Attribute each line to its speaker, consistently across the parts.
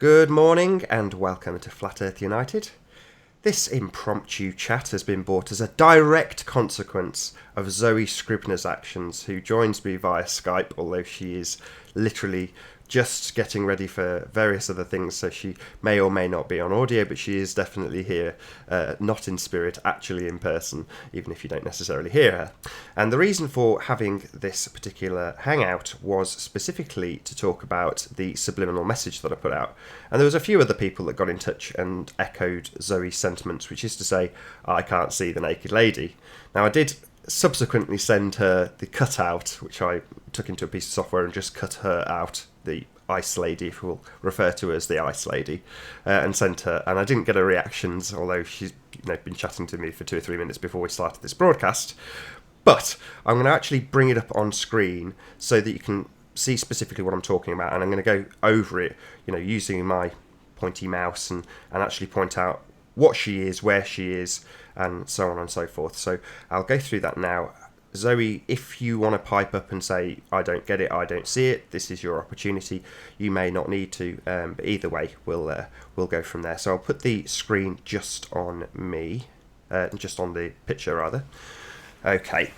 Speaker 1: Good morning and welcome to Flat Earth United. This impromptu chat has been brought as a direct consequence of Zoe Scribner's actions, who joins me via Skype, although she is literally just getting ready for various other things, so she may or may not be on audio, but she is definitely here, not in spirit, actually in person, even if you don't necessarily hear her. And the reason for having this particular hangout was specifically to talk about the subliminal message that I put out. And there was a few other people that got in touch and echoed Zoe's sentiments, which is to say, I can't see the naked lady. Now, I did subsequently send her the cutout, which I took into a piece of software and just cut her out, the ice lady, if we'll refer to her as the ice lady, and sent her, and I didn't get her reactions, although she's been chatting to me for 2 or 3 minutes before we started this broadcast. But I'm going to actually bring it up on screen so that you can see specifically what I'm talking about, and I'm going to go over it, using my pointy mouse and actually point out what she is, where she is, and so on and so forth. So I'll go through that now. Zoe, if you want to pipe up and say, I don't get it, I don't see it, this is your opportunity. You may not need to, but either way, we'll go from there. So I'll put the screen just on me, just on the picture rather. Okay,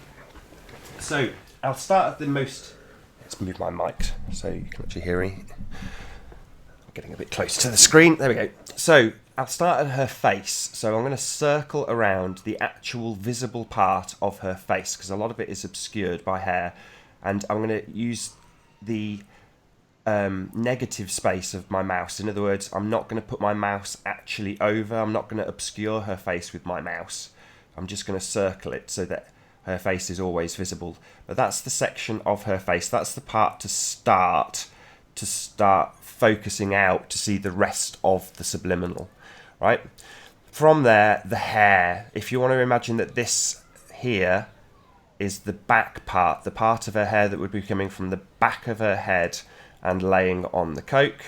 Speaker 1: so I'll start at the most... Let's move my mic so you can actually hear me. I'm getting a bit closer to the screen. There we go. So I'll start at her face. So I'm going to circle around the actual visible part of her face, because a lot of it is obscured by hair. And I'm going to use the negative space of my mouse. In other words, I'm not going to put my mouse actually over. I'm not going to obscure her face with my mouse. I'm just going to circle it so that her face is always visible. But that's the section of her face. That's the part to start focusing out to see the rest of the subliminal. Right? From there, the hair. If you want to imagine that this here is the back part, the part of her hair that would be coming from the back of her head and laying on the Coke,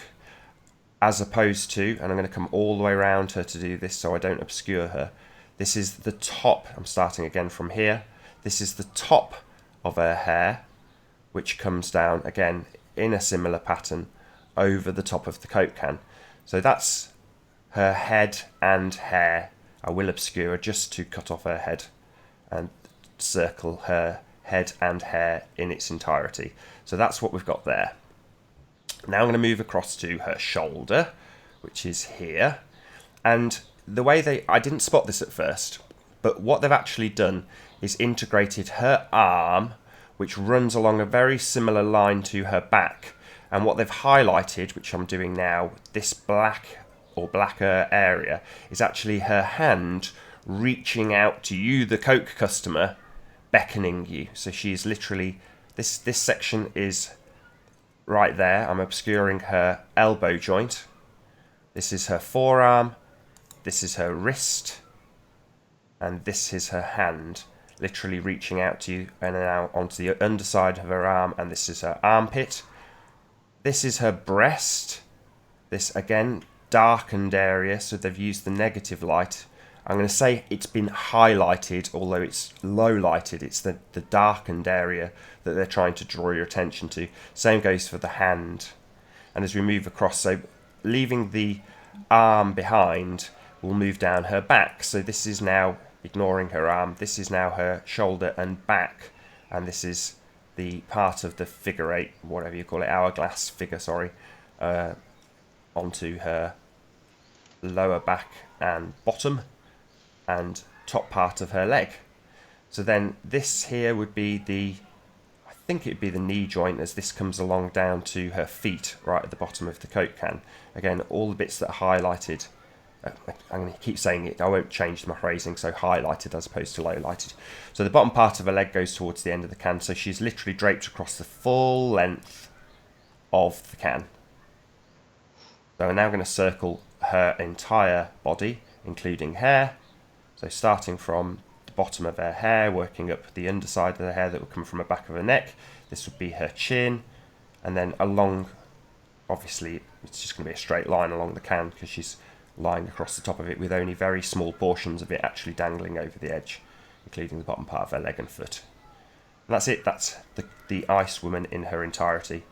Speaker 1: as opposed to, and I'm going to come all the way around her to do this so I don't obscure her. This is the top. I'm starting again from here. This is the top of her hair, which comes down again in a similar pattern over the top of the Coke can. So that's her head and hair. I will obscure her just to cut off her head and circle her head and hair in its entirety. So that's what we've got there. Now I'm going to move across to her shoulder, which is here. And the way I didn't spot this at first, but what they've actually done is integrated her arm, which runs along a very similar line to her back. And what they've highlighted, which I'm doing now, this black or blacker area, is actually her hand reaching out to you, the Coke customer, beckoning you. So she is literally, this section is right there. I'm obscuring her elbow joint. This is her forearm. This is her wrist. And this is her hand, literally reaching out to you and now onto the underside of her arm. And this is her armpit. This is her breast. This, again, darkened area, so they've used the negative light. I'm going to say it's been highlighted, although it's low lighted. It's the darkened area that they're trying to draw your attention to. Same goes for the hand. And as we move across, so leaving the arm behind, we'll move down her back. So this is now, ignoring her arm, this is now her shoulder and back. And this is the part of the figure eight, whatever you call it, hourglass figure, onto her lower back and bottom and top part of her leg. So then this here would be I think it'd be the knee joint, as this comes along down to her feet right at the bottom of the Coke can. Again, all the bits that are highlighted, I'm going to keep saying it, I won't change my phrasing, so highlighted as opposed to low lighted. So the bottom part of her leg goes towards the end of the can, so she's literally draped across the full length of the can. So I'm now going to circle her entire body, including hair. So starting from the bottom of her hair, working up the underside of the hair that will come from the back of her neck. This would be her chin. And then along, obviously, it's just going to be a straight line along the can because she's lying across the top of it with only very small portions of it actually dangling over the edge, including the bottom part of her leg and foot. And that's it. That's the ice woman in her entirety.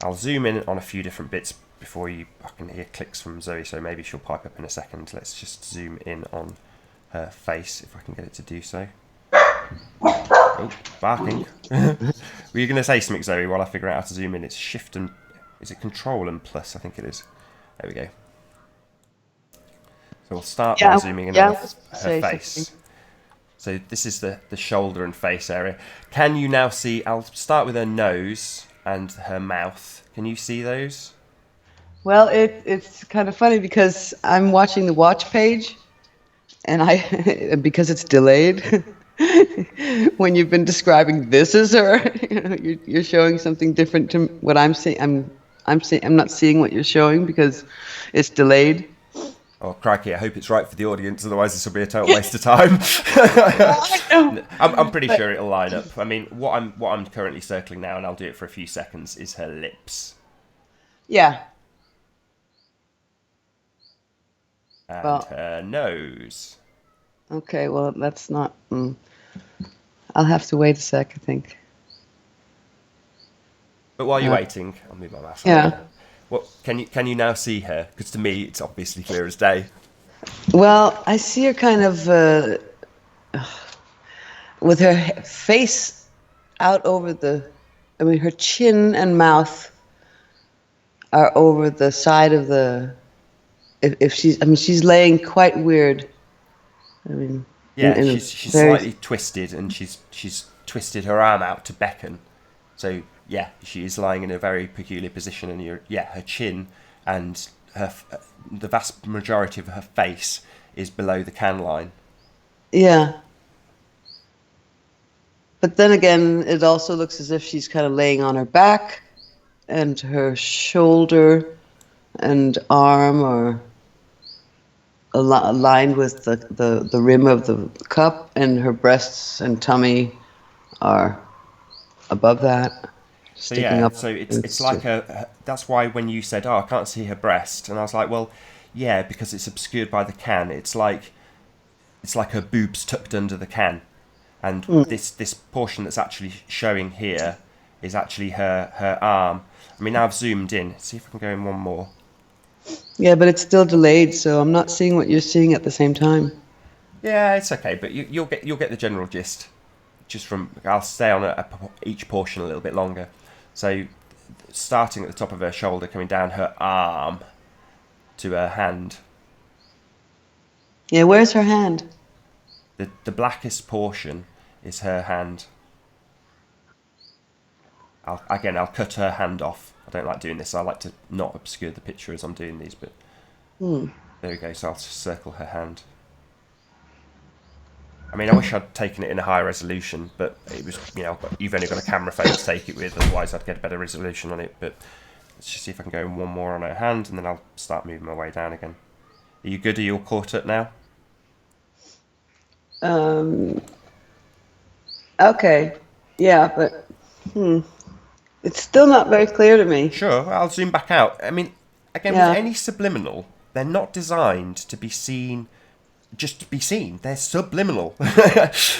Speaker 1: I'll zoom in on a few different bits before I can hear clicks from Zoe, so maybe she'll pipe up in a second. Let's just zoom in on her face, if I can get it to do so. Oh, barking. Were you going to say something, Zoe, while I figure out how to zoom in? It's shift and... Is it control and plus? I think it is. There we go. So we'll start by zooming in on her face. Something. So this is the shoulder and face area. Can you now see... I'll start with her nose and her mouth. Can you see those?
Speaker 2: Well, it's kind of funny because I'm watching the watch page, and because it's delayed, when you've been describing this as her, you're showing something different to what I'm seeing. I'm not seeing what you're showing because it's delayed.
Speaker 1: Oh, crikey, I hope it's right for the audience, otherwise this will be a total waste of time. I'm pretty sure it'll line up. I mean, what I'm currently circling now, and I'll do it for a few seconds, is her lips.
Speaker 2: Yeah.
Speaker 1: And her nose.
Speaker 2: Okay, well, that's not... I'll have to wait a sec, I think.
Speaker 1: But while you're waiting, I'll move my mouse.
Speaker 2: Yeah.
Speaker 1: What can you now see her? Because to me, it's obviously clear as day.
Speaker 2: Well, I see her kind of with her face out over her chin and mouth are over the side of the... she's laying quite weird.
Speaker 1: She's slightly twisted, and she's twisted her arm out to beckon. So yeah, she is lying in a very peculiar position, and her chin and the vast majority of her face is below the can line.
Speaker 2: Yeah. But then again, it also looks as if she's kind of laying on her back, and her shoulder and arm are aligned with the rim of the cup, and her breasts and tummy are above that. Sticking up.
Speaker 1: So it's like that's why when you said, "Oh, I can't see her breast," and I was like, "Well, yeah, because it's obscured by the can. It's like her boobs tucked under the can, and this portion that's actually showing here is actually her arm." I mean, now I've zoomed in. Let's see if I can go in one more.
Speaker 2: Yeah, but it's still delayed, so I'm not seeing what you're seeing at the same time.
Speaker 1: Yeah, it's okay, but you'll get the general gist. I'll stay on each portion a little bit longer. So, starting at the top of her shoulder, coming down her arm to her hand.
Speaker 2: Yeah, where's her hand?
Speaker 1: The blackest portion is her hand. I'll cut her hand off. I don't like doing this. I like to not obscure the picture as I'm doing these, but there we go. So I'll just circle her hand. I mean, I wish I'd taken it in a higher resolution, but it was, you've only got a camera phone to take it with, otherwise I'd get a better resolution on it. But let's just see if I can go one more on her hand, and then I'll start moving my way down again. Are you good? Are you all caught up now?
Speaker 2: Okay. Yeah, but it's still not very clear to me.
Speaker 1: Sure, I'll zoom back out. I mean, again, with any subliminal, they're not designed to be seen just to be seen. They're subliminal.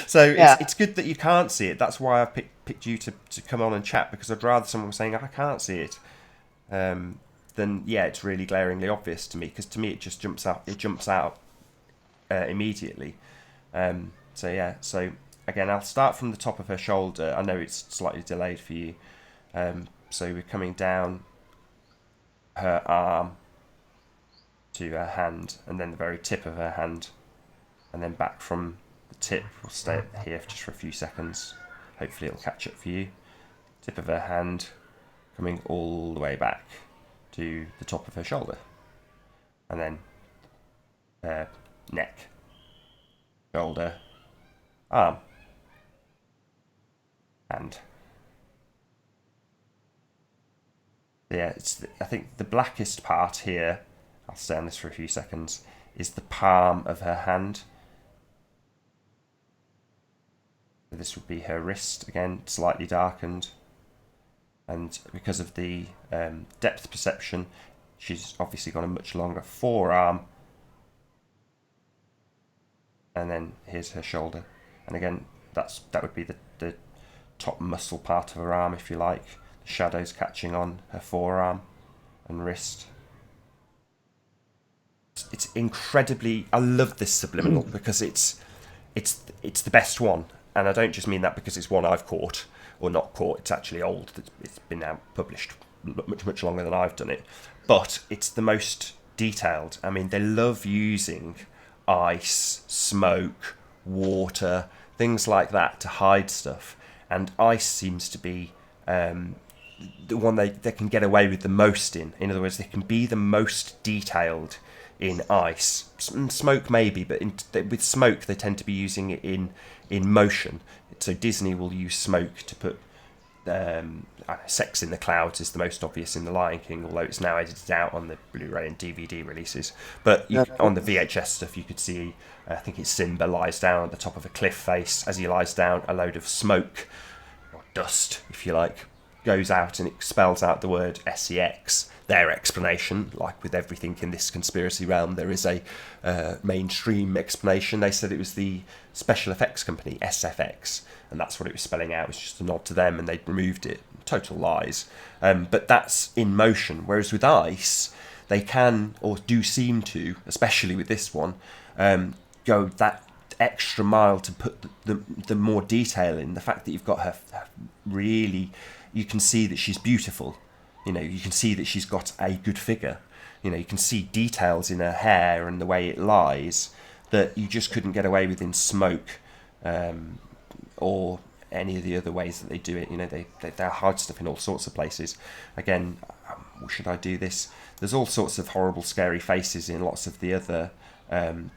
Speaker 1: So it's good that you can't see it. That's why I picked you to come on and chat, because I'd rather someone was saying, I can't see it, than, it's really glaringly obvious to me, because to me it just jumps out immediately. So again, I'll start from the top of her shoulder. I know it's slightly delayed for you. So we're coming down her arm to her hand, and then the very tip of her hand, and then back from the tip. We'll stay here just for a few seconds. Hopefully it'll catch up for you. Tip of her hand coming all the way back to the top of her shoulder, and then neck, shoulder, arm, hand. Yeah, I think the blackest part here, I'll stay on this for a few seconds, is the palm of her hand. So this would be her wrist, again, slightly darkened. And because of the depth perception, she's obviously got a much longer forearm. And then here's her shoulder. And again, that would be the top muscle part of her arm, if you like. The shadows catching on her forearm and wrist. It's incredibly. I love this subliminal because it's the best one, and I don't just mean that because it's one I've caught or not caught. It's actually old. It's been out published much longer than I've done it, but it's the most detailed. I mean, they love using ice, smoke, water, things like that to hide stuff, and ice seems to be the one they can get away with the most in. In other words, they can be the most detailed in ice. Smoke maybe, but with smoke they tend to be using it in motion. So Disney will use smoke to put Sex in the Clouds is the most obvious in The Lion King, although it's now edited out on the Blu-ray and DVD releases. But on the VHS stuff you could see, I think it's Simba lies down at the top of a cliff face. As he lies down, a load of smoke, or dust if you like, goes out and it spells out the word SEX. Their explanation, like with everything in this conspiracy realm, there is a mainstream explanation. They said it was the special effects company, SFX, and that's what it was spelling out. It was just a nod to them, and they'd removed it. Total lies. But that's in motion, whereas with ice, they can, or do seem to, especially with this one, go that extra mile to put the more detail in. The fact that you've got her really, you can see that she's beautiful. You know, you can see that she's got a good figure. You know, you can see details in her hair and the way it lies that you just couldn't get away with in smoke, or any of the other ways that they do it. You know, they hide stuff in all sorts of places. Again, should I do this? There's all sorts of horrible, scary faces in lots of the other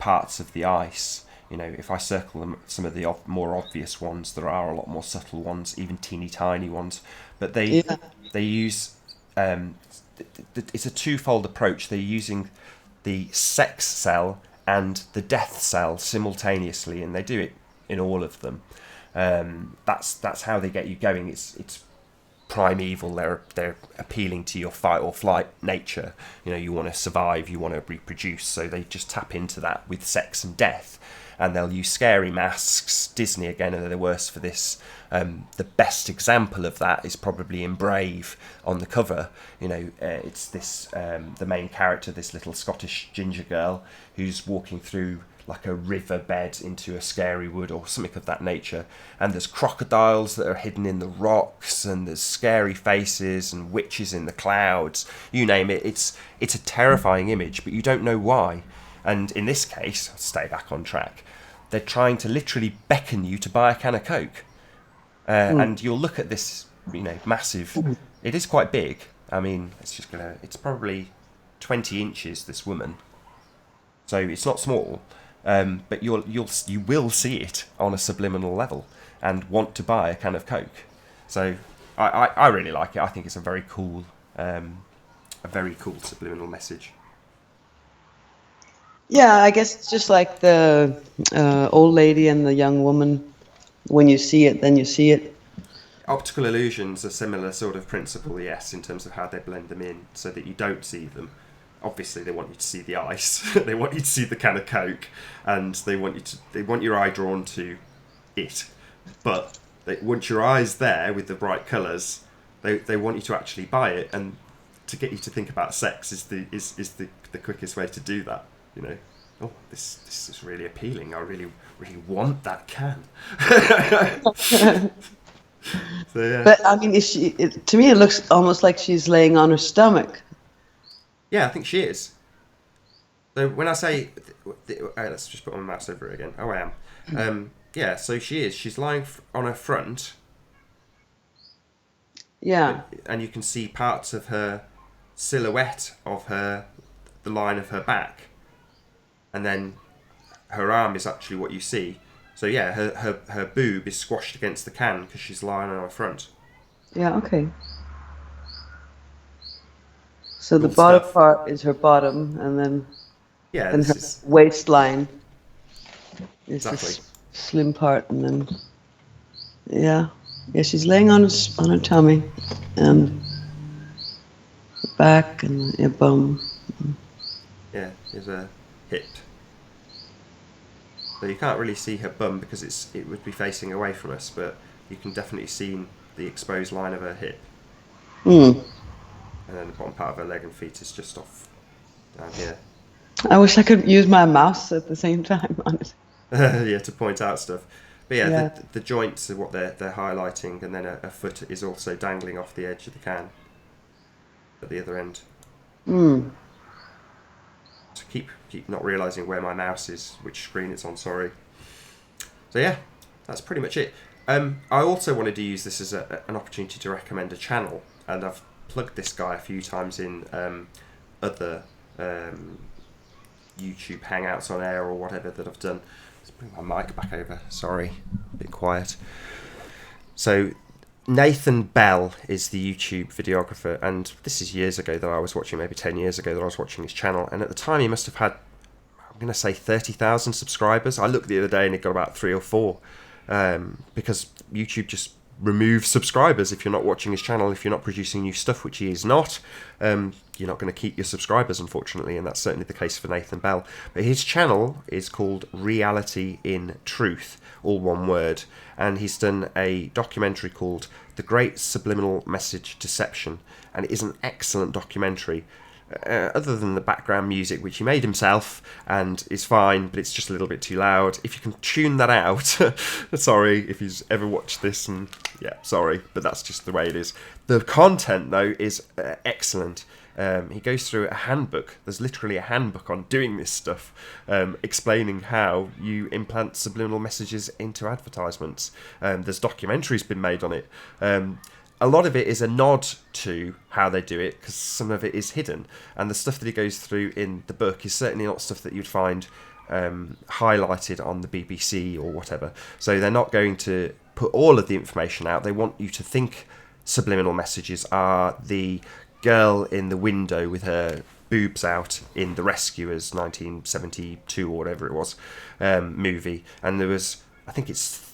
Speaker 1: parts of the ice. You know, if I circle them, some of the more obvious ones, there are a lot more subtle ones, even teeny tiny ones. But they use. It's a twofold approach. They're using the sex cell and the death cell simultaneously, and they do it in all of them. That's how they get you going. It's primeval. They're appealing to your fight or flight nature. You know, you want to survive, you want to reproduce, so they just tap into that with sex and death. And they'll use scary masks. Disney, again, are the worst for this. The best example of that is probably in Brave on the cover. You know, it's this the main character, this little Scottish ginger girl, who's walking through like a riverbed into a scary wood or something of that nature. And there's crocodiles that are hidden in the rocks, and there's scary faces and witches in the clouds. You name it. It's a terrifying image, but you don't know why. And in this case, I'll stay back on track, they're trying to literally beckon you to buy a can of Coke. And you'll look at this, you know, massive... It is quite big. I mean, it's probably 20 inches, this woman. So it's not small. But you will see it on a subliminal level and want to buy a can of Coke. So I really like it. I think it's a very cool subliminal message.
Speaker 2: Yeah, I guess it's just like the old lady and the young woman. When you see it, then you see it.
Speaker 1: Optical illusions are similar sort of principle, yes, in terms of how they blend them in so that you don't see them. Obviously, they want you to see the ice. They want you to see the can of Coke, and they want your eye drawn to it. But once your eye's there with the bright colours, they want you to actually buy it, and to get you to think about sex is the quickest way to do that. You know, oh, this is really appealing. I really want that can. So, yeah.
Speaker 2: But I mean, to me, it looks almost like she's laying on her stomach.
Speaker 1: Yeah, I think she is. So when I say, let's just put my mouse over it again. Oh, I am. Yeah, so she is. She's lying on her front.
Speaker 2: Yeah.
Speaker 1: And you can see parts of her silhouette of the line of her back. And then her arm is actually what you see. So yeah, her boob is squashed against the can because she's lying on her front.
Speaker 2: Yeah, okay. So the bottom part is her bottom, and then her waistline is the slim part, and then yeah, she's laying on her tummy, and the back and the bum.
Speaker 1: Yeah, there's a hip. So you can't really see her bum because it would be facing away from us, but you can definitely see the exposed line of her hip.
Speaker 2: Hmm.
Speaker 1: And then the bottom part of her leg and feet is just off down here.
Speaker 2: I wish I could use my mouse at the same time on it.
Speaker 1: Yeah, to point out stuff. But yeah,
Speaker 2: Yeah.
Speaker 1: the joints are what they're highlighting, and then a foot is also dangling off the edge of the can at the other end.
Speaker 2: Hmm.
Speaker 1: So keep not realising where my mouse is, which screen it's on. Sorry. So yeah, that's pretty much it. I also wanted to use this as an opportunity to recommend a channel, and I've plugged this guy a few times in other YouTube Hangouts on air or whatever that I've done. Let's bring my mic back over. Sorry, a bit quiet. So Nathan Bell is the YouTube videographer, and this is years ago that I was watching, maybe 10 years ago that I was watching his channel, and at the time he must have had, I'm going to say 30,000 subscribers. I looked the other day and it got about 3 or 4, because YouTube just removes subscribers if you're not watching his channel, if you're not producing new stuff, which he is not. You're not going to keep your subscribers, unfortunately, and that's certainly the case for Nathan Bell. But his channel is called Reality in Truth, all one word, and he's done a documentary called The Great Subliminal Message Deception, and it is an excellent documentary. Other than the background music, which he made himself and is fine, but it's just a little bit too loud. If you can tune that out, sorry if you've ever watched this, and yeah, sorry, but that's just the way it is. The content, though, is excellent. He goes through a handbook. There's literally a handbook on doing this stuff, explaining how you implant subliminal messages into advertisements. There's documentaries been made on it. A lot of it is a nod to how they do it, because some of it is hidden. And the stuff that he goes through in the book is certainly not stuff that you'd find highlighted on the BBC or whatever. So they're not going to put all of the information out. They want you to think subliminal messages are the girl in the window with her boobs out in The Rescuers 1972 or whatever it was movie. And there was, I think it's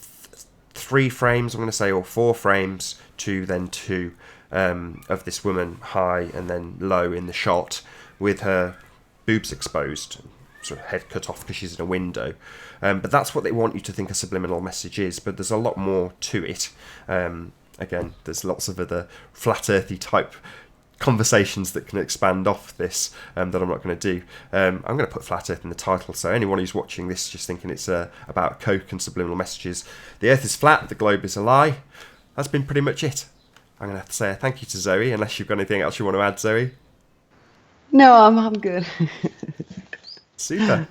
Speaker 1: 3 frames, I'm going to say, or 4 frames to then 2 of this woman high and then low in the shot with her boobs exposed, sort of head cut off because she's in a window. But that's what they want you to think a subliminal message is, but there's a lot more to it. Again, there's lots of other flat earthy type conversations that can expand off this that I'm not going to do. I'm going to put flat earth in the title, so anyone who's watching this just thinking it's about Coke and subliminal messages, the earth is flat, the globe is a lie. That's been pretty much it. I'm going to have to say a thank you to Zoe, unless you've got anything else you want to add, Zoe.
Speaker 2: No, I'm good.
Speaker 1: Super.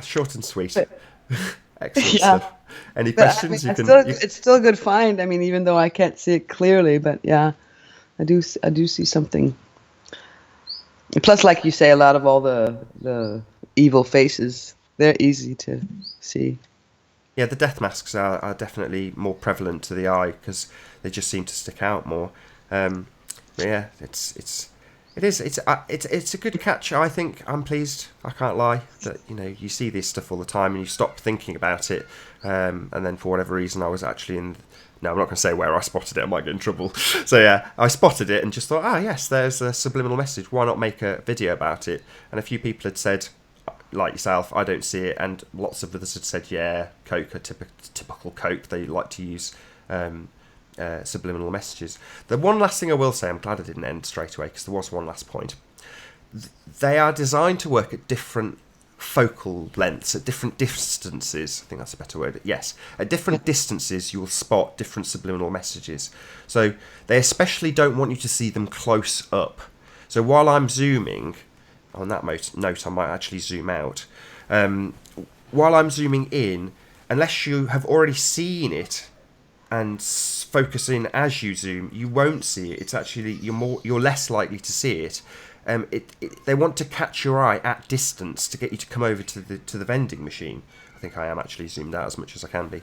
Speaker 1: Short and sweet.
Speaker 2: But,
Speaker 1: Excellent
Speaker 2: yeah.
Speaker 1: stuff. Any
Speaker 2: But I
Speaker 1: questions?
Speaker 2: mean,
Speaker 1: You can.
Speaker 2: it's still a good find. I mean, even though I can't see it clearly, but yeah, I do see something. Plus, like you say, a lot of all the evil faces, they're easy to see.
Speaker 1: Yeah, the death masks are definitely more prevalent to the eye because they just seem to stick out more. But yeah, it's a good catch. I think I'm pleased. I can't lie that you see this stuff all the time and you stop thinking about it, and then for whatever reason I was actually in. No, I'm not going to say where I spotted it. I might get in trouble. So yeah, I spotted it and just thought, yes, there's a subliminal message. Why not make a video about it? And a few people had said, like yourself, I don't see it, and lots of others had said, yeah, Coke, typical Coke. They like to use subliminal messages. The one last thing I will say, I'm glad I didn't end straight away because there was one last point. They are designed to work at different focal lengths, at different distances. I think that's a better word. Yes, at different distances you will spot different subliminal messages. So they especially don't want you to see them close up. So while I'm zooming, on that note I might actually zoom out. While I'm zooming in, unless you have already seen it and focus in as you zoom, you won't see it. It's actually you're less likely to see it. They want to catch your eye at distance to get you to come over to the vending machine. I think I am actually zoomed out as much as I can be.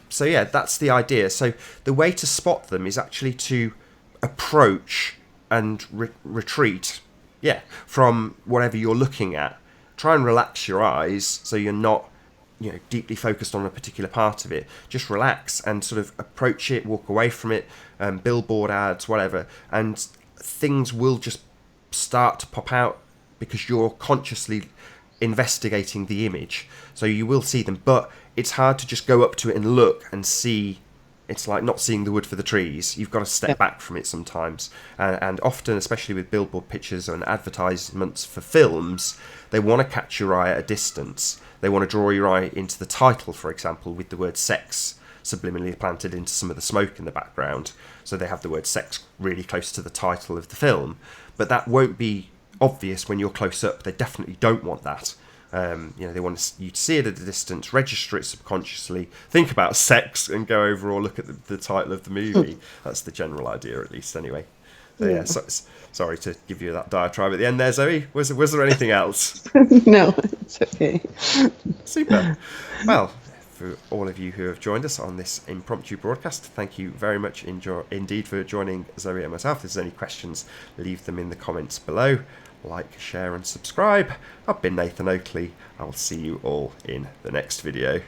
Speaker 1: So yeah, that's the idea. So the way to spot them is actually to approach and retreat, from whatever you're looking at. Try and relax your eyes so you're not deeply focused on a particular part of it. Just relax and sort of approach it, walk away from it, billboard ads, whatever, and things will just start to pop out because you're consciously investigating the image. So you will see them, but it's hard to just go up to it and look and see it's like not seeing the wood for the trees. You've got to step
Speaker 2: Yeah.
Speaker 1: back from it sometimes. And often, especially with billboard pictures and advertisements for films, they want to catch your eye at a distance. They want to draw your eye into the title, for example, with the word sex subliminally planted into some of the smoke in the background. So they have the word sex really close to the title of the film. But that won't be obvious when you're close up. They definitely don't want that. They want you to see it at a distance, register it subconsciously, think about sex, and go over or look at the title of the movie. That's the general idea, at least, anyway. So, yeah, sorry to give you that diatribe at the end there, Zoe. Was there anything else?
Speaker 2: No, it's okay.
Speaker 1: Super. Well, for all of you who have joined us on this impromptu broadcast, thank you very much indeed for joining Zoe and myself. If there's any questions, leave them in the comments below. Like, share and subscribe. I've been Nathan Oakley. I'll see you all in the next video.